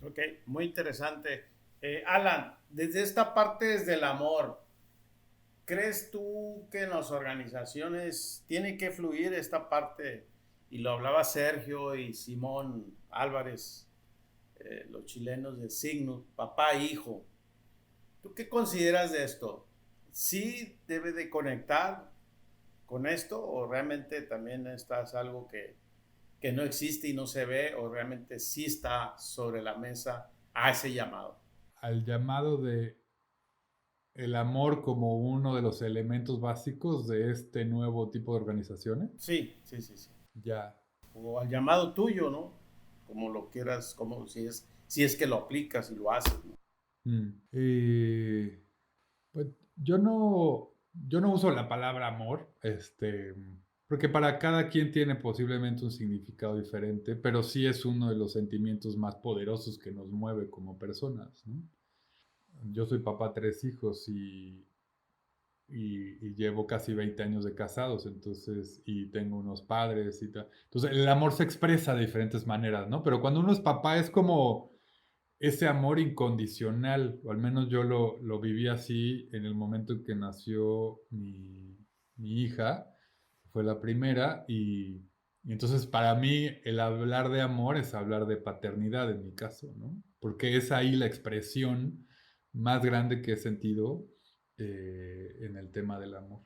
Ok, muy interesante. Alan, desde esta parte, desde el amor, ¿crees tú que en las organizaciones tiene que fluir esta parte y lo hablaba Sergio y Simón Álvarez, los chilenos de Signo, papá e hijo. ¿Tú qué consideras de esto? ¿Sí debe de conectar con esto o realmente también estás algo que no existe y no se ve o realmente sí está sobre la mesa a ese llamado? Al llamado de el amor como uno de los elementos básicos de este nuevo tipo de organizaciones. Sí, sí, sí, sí. Ya. O al llamado tuyo, ¿no? Como lo quieras, como si es que lo aplicas y lo haces, ¿no? Y pues yo no uso la palabra amor, porque para cada quien tiene posiblemente un significado diferente, pero sí es uno de los sentimientos más poderosos que nos mueve como personas, ¿no? Yo soy papá de 3 hijos y llevo casi 20 años de casados, entonces, y tengo unos padres y tal. Entonces, el amor se expresa de diferentes maneras, ¿no? Pero cuando uno es papá es como ese amor incondicional, o al menos yo lo viví así en el momento en que nació mi hija, fue la primera, y entonces para mí el hablar de amor es hablar de paternidad en mi caso, ¿no? Porque es ahí la expresión más grande que he sentido en el tema del amor.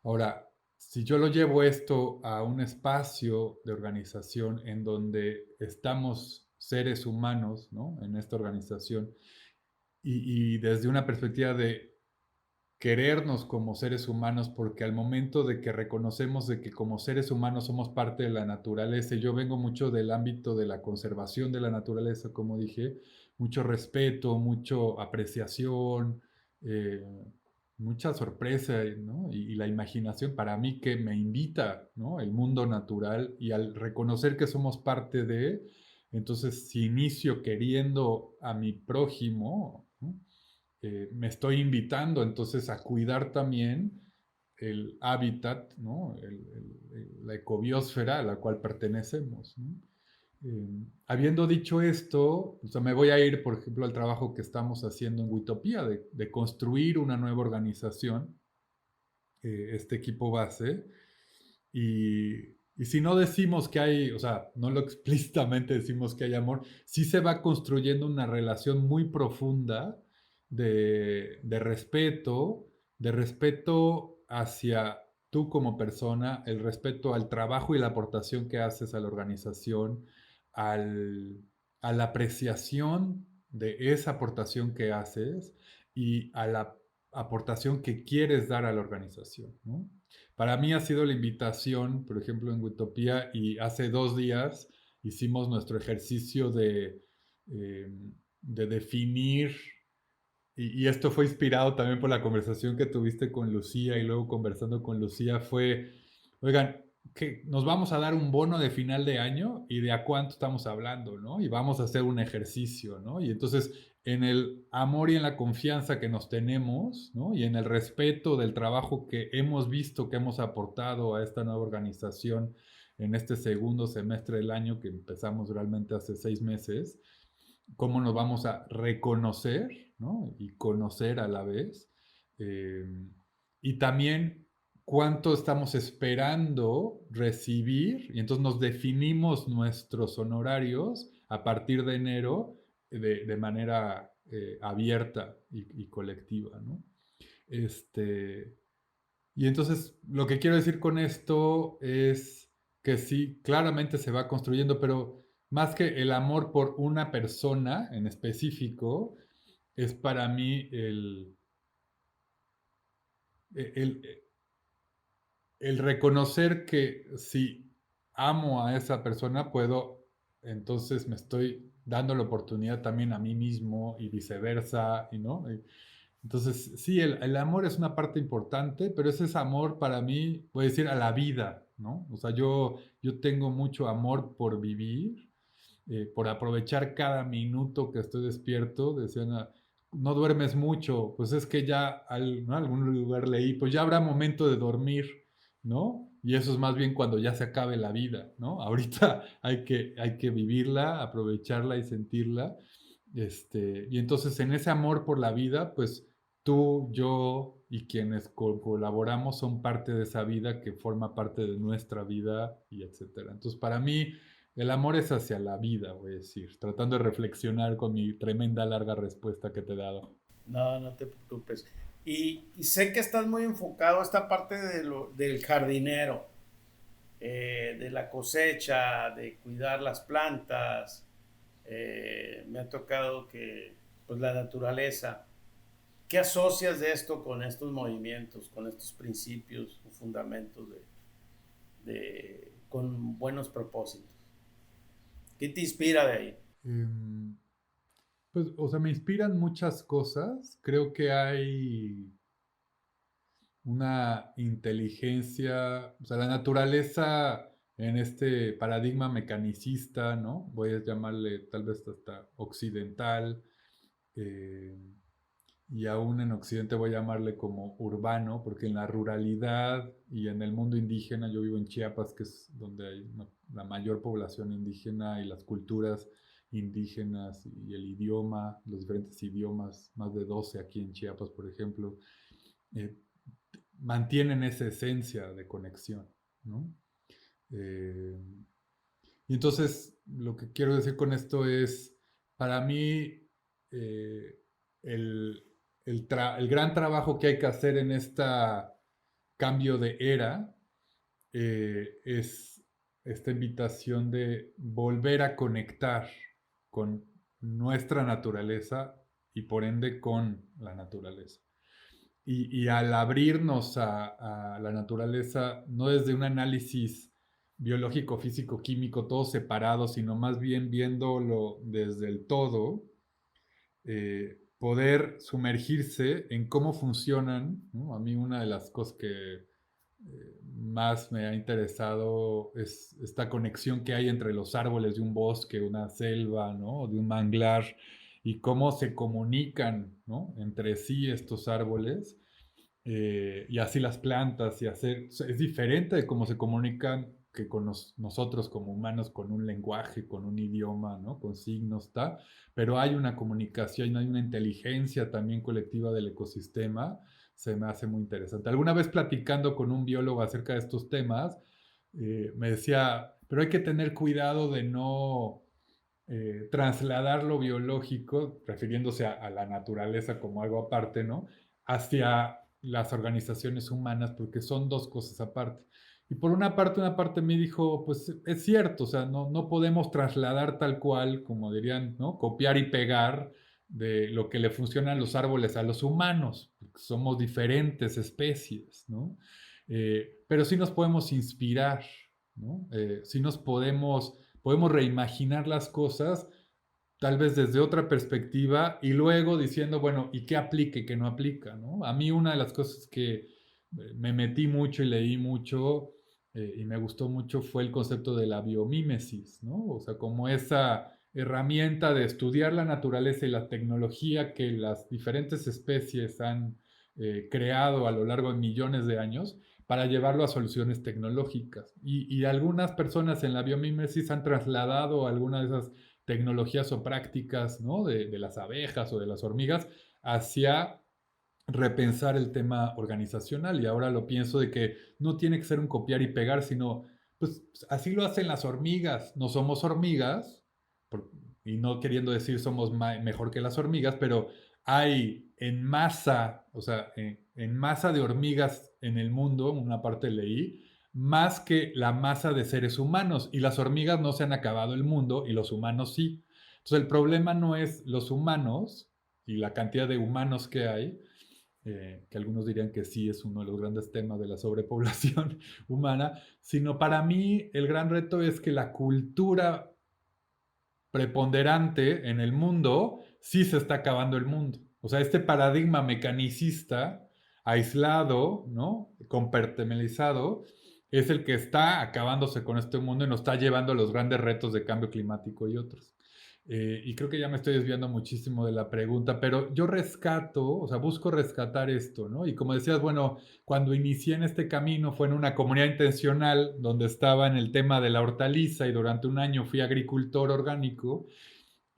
Ahora, si yo lo llevo esto a un espacio de organización en donde estamos seres humanos, ¿no? En esta organización, y desde una perspectiva de querernos como seres humanos, porque al momento de que reconocemos de que como seres humanos somos parte de la naturaleza, y yo vengo mucho del ámbito de la conservación de la naturaleza, como dije, mucho respeto, mucho apreciación, eh, mucha sorpresa, ¿no? Y la imaginación para mí que me invita, ¿no? El mundo natural, y al reconocer que somos parte de, entonces si inicio queriendo a mi prójimo, ¿no? Me estoy invitando entonces a cuidar también el hábitat, ¿no? La ecobiosfera a la cual pertenecemos, ¿no? Habiendo dicho esto, o sea, me voy a ir, por ejemplo, al trabajo que estamos haciendo en Witopía de construir una nueva organización, este equipo base, y si no decimos que hay, o sea, no lo explícitamente decimos que hay amor, sí se va construyendo una relación muy profunda de respeto hacia tú como persona, el respeto al trabajo y la aportación que haces a la organización, al, a la apreciación de esa aportación que haces y a la aportación que quieres dar a la organización, ¿no? Para mí ha sido la invitación, por ejemplo, en Utopía, y hace 2 días hicimos nuestro ejercicio eh, de definir, y esto fue inspirado también por la conversación que tuviste con Lucía, y luego conversando con Lucía fue, oigan, que nos vamos a dar un bono de final de año y de a cuánto estamos hablando, ¿no? Y vamos a hacer un ejercicio, ¿no? Y entonces en el amor y en la confianza que nos tenemos, ¿no? Y en el respeto del trabajo que hemos visto, que hemos aportado a esta nueva organización en este segundo semestre del año que empezamos realmente hace 6 meses, cómo nos vamos a reconocer, ¿no? Y conocer a la vez. Eh, y también cuánto estamos esperando recibir, y entonces nos definimos nuestros honorarios a partir de enero de manera abierta y colectiva, ¿no? Este, y entonces lo que quiero decir con esto es que sí, claramente se va construyendo, pero más que el amor por una persona en específico, es para mí el, el reconocer que si amo a esa persona, puedo, entonces me estoy dando la oportunidad también a mí mismo y viceversa, y ¿no? Entonces, sí, el amor es una parte importante, pero ese es amor para mí, voy a decir, a la vida, ¿no? O sea, yo tengo mucho amor por vivir, por aprovechar cada minuto que estoy despierto. Decían, no duermes mucho, pues es que ya, ¿no? Algún lugar leí, pues ya habrá momento de dormir, ¿no? Y eso es más bien cuando ya se acabe la vida, ¿no? Ahorita hay que vivirla, aprovecharla y sentirla. Y entonces en ese amor por la vida, pues tú, yo, y quienes colaboramos son parte de esa vida que forma parte de nuestra vida y etcétera. Entonces, para mí, el amor es hacia la vida, voy a decir, tratando de reflexionar con mi tremenda larga respuesta que te he dado. No, no te preocupes. Y sé que estás muy enfocado a esta parte del jardinero, de la cosecha, de cuidar las plantas. Me ha tocado que, pues la naturaleza. ¿Qué asocias de esto con estos movimientos, con estos principios o fundamentos con buenos propósitos? ¿Qué te inspira de ahí? Em, pues, o sea, me inspiran muchas cosas. Creo que hay una inteligencia, o sea, la naturaleza en este paradigma mecanicista, ¿no? Voy a llamarle tal vez hasta occidental, eh, y aún en Occidente voy a llamarle como urbano, porque en la ruralidad y en el mundo indígena, yo vivo en Chiapas, que es donde hay la mayor población indígena y las culturas indígenas y el idioma, los diferentes idiomas, más de 12 aquí en Chiapas, por ejemplo, eh, mantienen esa esencia de conexión, ¿no? Eh, y entonces lo que quiero decir con esto es, para mí, eh, el, el gran trabajo que hay que hacer en este cambio de era es esta invitación de volver a conectar con nuestra naturaleza y por ende con la naturaleza. Y al abrirnos a la naturaleza, no desde un análisis biológico, físico, químico, todo separado, sino más bien viéndolo desde el todo, poder sumergirse en cómo funcionan, ¿no? A mí una de las cosas que más me ha interesado es esta conexión que hay entre los árboles de un bosque, una selva, ¿no? O de un manglar, y cómo se comunican, ¿no? Entre sí estos árboles, y así las plantas, y hacer, es diferente de cómo se comunican que con nosotros como humanos, con un lenguaje, con un idioma, ¿no? Con signos, ¿está? Pero hay una comunicación, hay una inteligencia también colectiva del ecosistema. Se me hace muy interesante. Alguna vez platicando con un biólogo acerca de estos temas, me decía, pero hay que tener cuidado de no trasladar lo biológico, refiriéndose a la naturaleza como algo aparte, ¿no? Hacia las organizaciones humanas, porque son dos cosas aparte. Y por una parte me dijo, pues es cierto, o sea, no podemos trasladar tal cual, como dirían, ¿no? Copiar y pegar de lo que le funciona a los árboles a los humanos, porque somos diferentes especies, ¿no? Pero sí nos podemos inspirar, ¿no? Sí nos podemos reimaginar las cosas tal vez desde otra perspectiva y luego diciendo, bueno, ¿y qué aplica y qué no aplica, ¿no? A mí una de las cosas que me metí mucho y leí mucho y me gustó mucho fue el concepto de la biomímesis, ¿no? O sea, como esa herramienta de estudiar la naturaleza y la tecnología que las diferentes especies han creado a lo largo de millones de años para llevarlo a soluciones tecnológicas. Y algunas personas en la biomímesis han trasladado algunas de esas tecnologías o prácticas, ¿no? De las abejas o de las hormigas hacia repensar el tema organizacional. Y ahora lo pienso de que no tiene que ser un copiar y pegar, sino pues así lo hacen las hormigas. No somos hormigas, por, y no queriendo decir somos mejor que las hormigas, pero hay en masa, o sea, en masa de hormigas en el mundo, una parte leí, más que la masa de seres humanos. Y las hormigas no se han acabado el mundo y los humanos sí. Entonces el problema no es los humanos y la cantidad de humanos que hay, que algunos dirían que sí es uno de los grandes temas de la sobrepoblación humana, sino para mí el gran reto es que la cultura preponderante en el mundo sí se está acabando el mundo. O sea, este paradigma mecanicista, aislado, ¿no? Compartimentalizado, es el que está acabándose con este mundo y nos está llevando a los grandes retos de cambio climático y otros. Y creo que ya me estoy desviando muchísimo de la pregunta, pero yo rescato, o sea, busco rescatar esto, ¿no? Y como decías, bueno, cuando inicié en este camino fue en una comunidad intencional donde estaba en el tema de la hortaliza y durante un año fui agricultor orgánico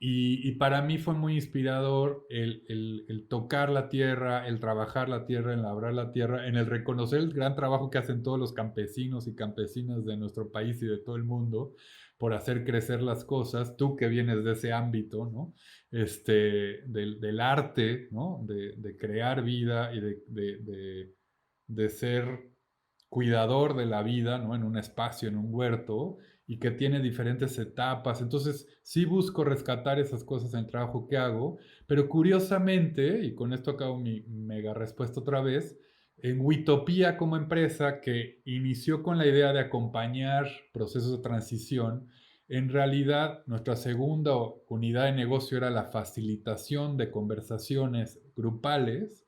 Y para mí fue muy inspirador el tocar la tierra, el trabajar la tierra, el labrar la tierra, en el reconocer el gran trabajo que hacen todos los campesinos y campesinas de nuestro país y de todo el mundo por hacer crecer las cosas. Tú que vienes de ese ámbito, ¿no? Del arte, ¿no? De crear vida y de ser cuidador de la vida, ¿no? En un espacio, en un huerto, y que tiene diferentes etapas. Entonces, sí busco rescatar esas cosas en el trabajo que hago, pero curiosamente, y con esto acabo mi mega respuesta otra vez, en Witopía como empresa que inició con la idea de acompañar procesos de transición, en realidad nuestra segunda unidad de negocio era la facilitación de conversaciones grupales.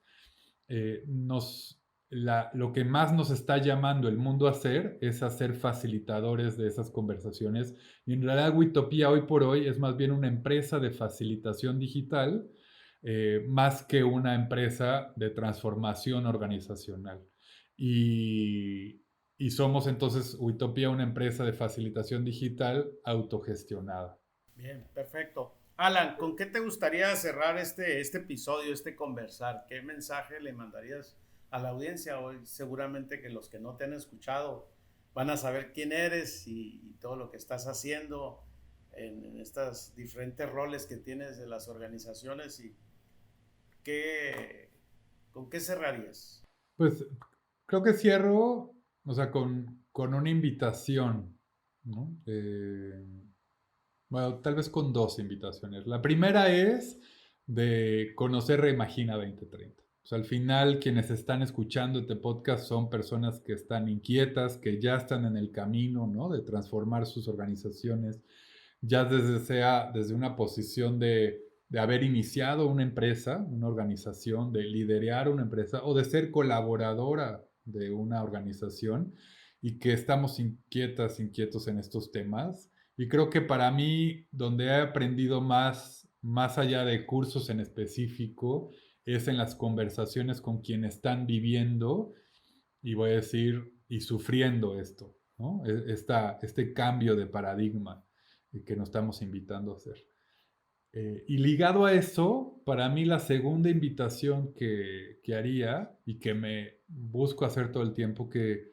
Nos lo que más nos está llamando el mundo a hacer es a ser facilitadores de esas conversaciones. Y en realidad Witopía hoy por hoy es más bien una empresa de facilitación digital, más que una empresa de transformación organizacional. Y, y somos entonces Witopía una empresa de facilitación digital autogestionada. Bien, perfecto. Alan, ¿con qué te gustaría cerrar este episodio, este conversar? ¿Qué mensaje le mandarías a la audiencia hoy? Seguramente que los que no te han escuchado van a saber quién eres y todo lo que estás haciendo en estos diferentes roles que tienes en las organizaciones y ¿con qué cerrarías? Pues creo que cierro, o sea, con una invitación, ¿no? Bueno, tal vez con dos invitaciones. La primera es de conocer Reimagina 2030. O sea, al final quienes están escuchando este podcast son personas que están inquietas, que ya están en el camino, ¿no? De transformar sus organizaciones, ya desde una posición de haber iniciado una empresa, una organización, de liderar una empresa o de ser colaboradora de una organización y que estamos inquietos en estos temas. Y creo que para mí, donde he aprendido más allá de cursos en específico, es en las conversaciones con quienes están viviendo, y voy a decir, y sufriendo esto, ¿no? Este cambio de paradigma que nos estamos invitando a hacer. Y ligado a eso, para mí la segunda invitación que haría y que me busco hacer todo el tiempo, que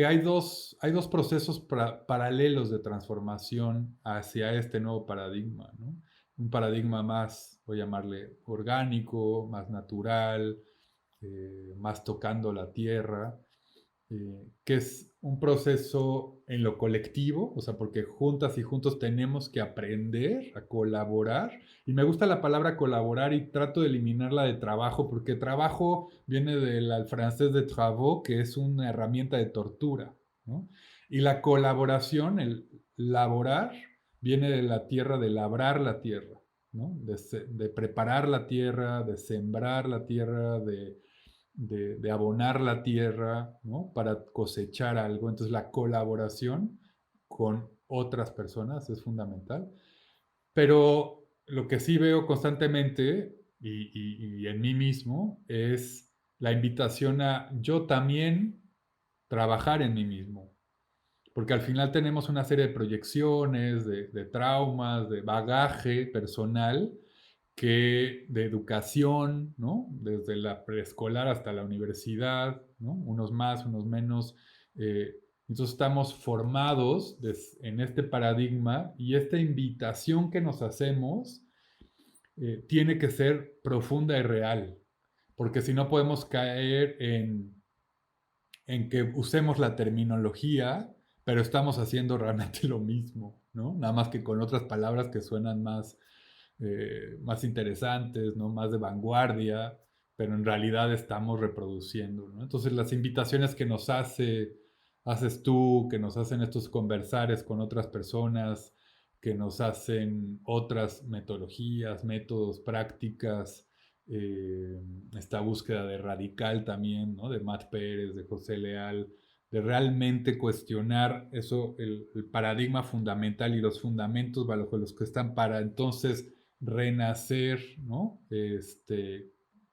hay dos procesos paralelos de transformación hacia este nuevo paradigma, ¿no? Un paradigma más, voy a llamarle orgánico, más natural, más tocando la tierra, que es un proceso en lo colectivo, o sea, porque juntas y juntos tenemos que aprender a colaborar. Y me gusta la palabra colaborar y trato de eliminarla de trabajo, porque trabajo viene del francés de travaux, que es una herramienta de tortura, ¿no? Y la colaboración, el laborar, viene de la tierra, de labrar la tierra, ¿no? De preparar la tierra, de sembrar la tierra, de abonar la tierra, ¿no? Para cosechar algo. Entonces la colaboración con otras personas es fundamental. Pero lo que sí veo constantemente y en mí mismo es la invitación a yo también trabajar en mí mismo. Porque al final tenemos una serie de proyecciones, de traumas, de bagaje personal, de educación, ¿no? Desde la preescolar hasta la universidad, ¿no? Unos más, unos menos. Entonces estamos formados en este paradigma y esta invitación que nos hacemos tiene que ser profunda y real, porque si no podemos caer en que usemos la terminología, pero estamos haciendo realmente lo mismo, ¿no? Nada más que con otras palabras que suenan más interesantes, ¿no? Más de vanguardia, pero en realidad estamos reproduciendo, ¿no? Entonces las invitaciones que haces tú, que nos hacen estos conversares con otras personas, que nos hacen otras metodologías, métodos, prácticas, eh, esta búsqueda de radical también, ¿no? De Matt Pérez, de José Leal, de realmente cuestionar eso, el paradigma fundamental y los fundamentos bajo los que están para entonces renacer, ¿no?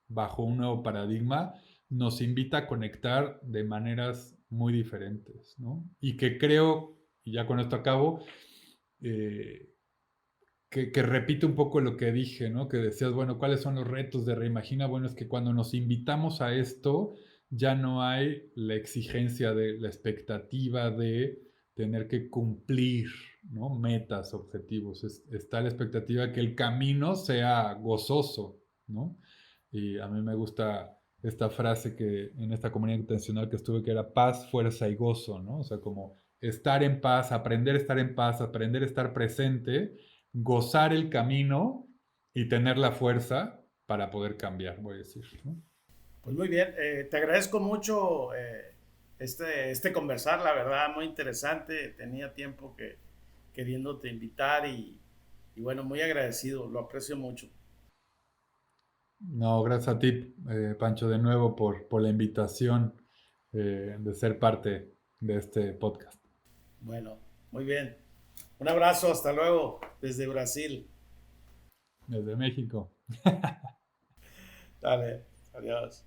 Bajo un nuevo paradigma, nos invita a conectar de maneras muy diferentes, ¿no? Y que creo, y ya con esto acabo, eh, que repite un poco lo que dije, ¿no? Que decías, bueno, ¿cuáles son los retos de Reimagina? Bueno, es que cuando nos invitamos a esto, ya no hay la exigencia de la expectativa de tener que cumplir, ¿no? Metas, objetivos. Está la expectativa que el camino sea gozoso, ¿no? Y a mí me gusta esta frase que en esta comunidad intencional que estuve, que era paz, fuerza y gozo, ¿no? O sea, como estar en paz, aprender a estar en paz, aprender a estar presente, gozar el camino y tener la fuerza para poder cambiar, voy a decir, ¿no? Pues muy bien, te agradezco mucho este conversar, la verdad, muy interesante. Tenía tiempo queriéndote invitar y bueno, muy agradecido, lo aprecio mucho. No, gracias a ti, Pancho, de nuevo por la invitación de ser parte de este podcast. Bueno, muy bien. Un abrazo, hasta luego, desde Brasil. Desde México. Dale, adiós.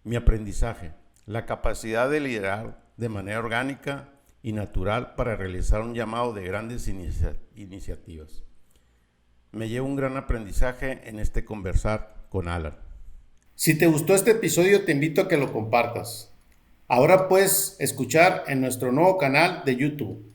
Mi aprendizaje, la capacidad de liderar de manera orgánica y natural para realizar un llamado de grandes iniciativas. Me llevo un gran aprendizaje en este conversar con Alan. Si te gustó este episodio, te invito a que lo compartas. Ahora puedes escuchar en nuestro nuevo canal de YouTube.